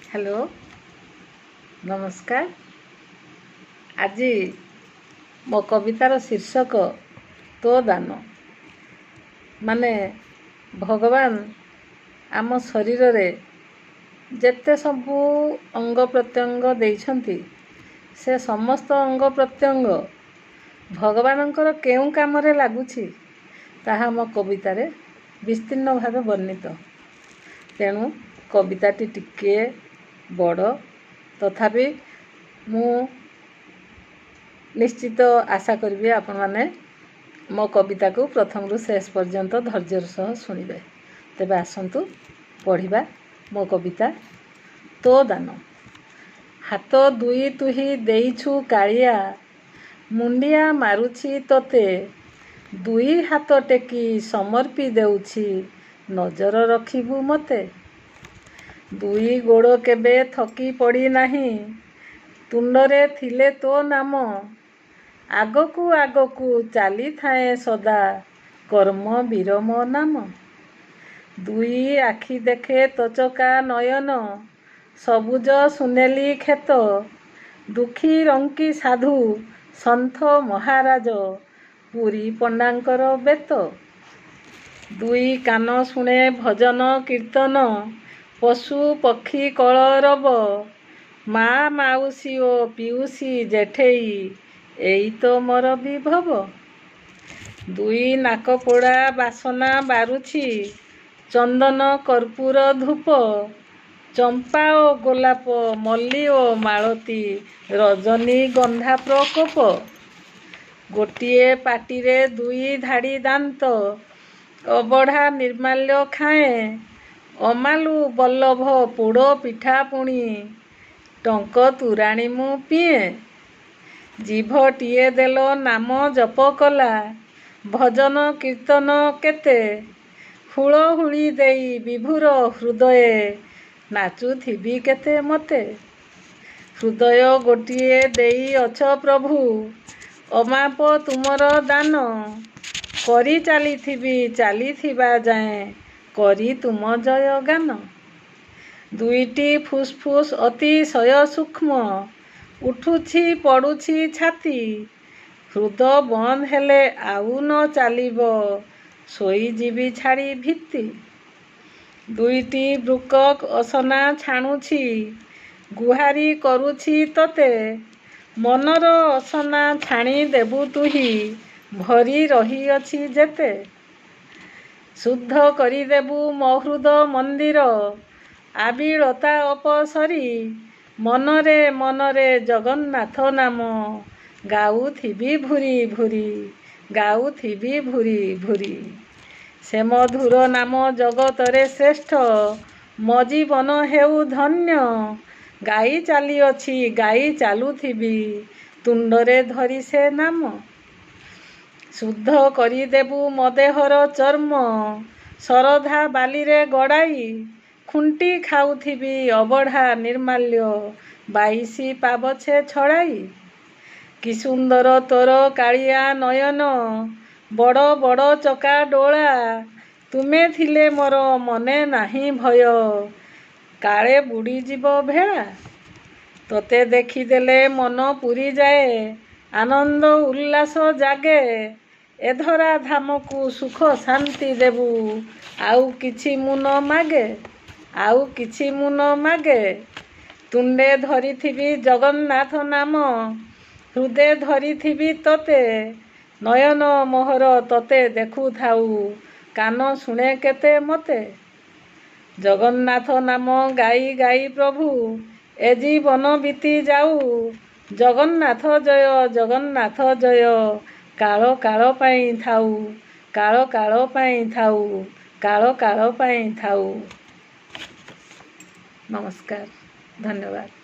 Hello नमस्कार। आज मो कवितार शीर्षक तो दान। माने भगवान आम शरीर रे जेते सबू अंग प्रत्यंग देइछंती से समस्त अंग प्रत्यंग भगवानंकर केउ कामरे लागुछि ताहा मो कवितारे विस्तीर्ण भावे वर्णित। तेणु कविताटी टिके बड़ तथापि मु निश्चित आशा करी आपण माने मो कविता को प्रथम रु शेष पर्यंत धैर्यर सह शुणिबे। तेबे आसंतु पढ़िबा मो कविता तो दान। हाथ दुई तुही देइछु कालिया मुंडिया मारुछि तोते दुई हाथ टेकी समर्पी देउछि नजर रखिबु मते। दुई गोड़ केबे थकी पड़ी नाही तुंडरे थिले तो नाम आगकू चाली थाए सदा कर्म वीर मो नाम। दुई आखि देखे तचका नयन सबुज सुनेली खेत दुखी रंकी साधु सन्थ महाराज पुरी पंडांकर बेत। दुई कान शुणे भजन कीर्तन पशु पक्षी कलरव माँ माउसी ओ पिउसी जेठेई एई तो मोर विभव। दुई नाक पोड़ा बासना बारुछि चंदन कर्पूर धूप चंपा ओ गोलाप मल्ली ओ मालती रजनी गंधा प्रकोप। गोटिए पाटिरे दुई धाड़ी दांत अबढ़ा निर्माल्य खाए अमालु बल्लभ पोड़ पिठा पुणी टंक तुराणी मु पिए। जीभटिए देलो नाम जप कला भजन कीर्तन केते हुलहुली देई विभुर हृदये नाचुथिबी केते मते। हृदय गोटिए देई अछ प्रभु अमाप तुमर दान करी चालिथिबा जाए करी तुम जय गान। दुईटी फुसफुस अतिशय सूक्ष्म उठुछि पड़ुछि छाती हृद बंद हेले आउ न चालिब सोई जीवी छाड़ी भित्ति। दुईटी ब्रुकक असना छाणुछि गुहारी करुछि तते मनर असना छाणी देबु तुही भरी रही अछि जेते। शुद्ध करी देबु मो हृद मंदिर आबिलता अपसरी मनरे मनरे जगन्नाथ नाम गाउथिबी भूरी भूरी गाउथिबी भूरी भूरी। से मधुर नाम जगतरे श्रेष्ठ मो जीवन हेउ धन्य गाई चालिअछि गाई चालुथिबी तुंडरे धरी से नाम। शुद्ध करी देबु मो देहर चर्म सरधा बालीरे गड़ाई खुंटी खाउथिबी अबढ़ा निर्माल्य बाईसी पाबछे छड़ाई। कि सुंदर तोर कालिया नयन बड़ बड़ चका डोला तुमे थिले मोर मने नाही भय काले बुड़ी जीव भेड़ा। तोते देखी देले मन पुरी जाए आनंद उल्लास जागे एधरा धाम को सुख शांति देबु आउ किछि मुन मागे आउ किछि मुन मागे। तुंडे धरिथिबी जगन्नाथ नाम हृदय धरिथिबी तोते नयन मोहर तोते देखु थाउ कान शुणे केते मते। जगन्नाथ नाम गाई गाई प्रभु ए जीवन बीती जाऊ जगन्नाथ जय कालो कालो पाई थाऊ कालो कालो पाई थाऊ कालो कालो पाई थाऊ। नमस्कार, धन्यवाद।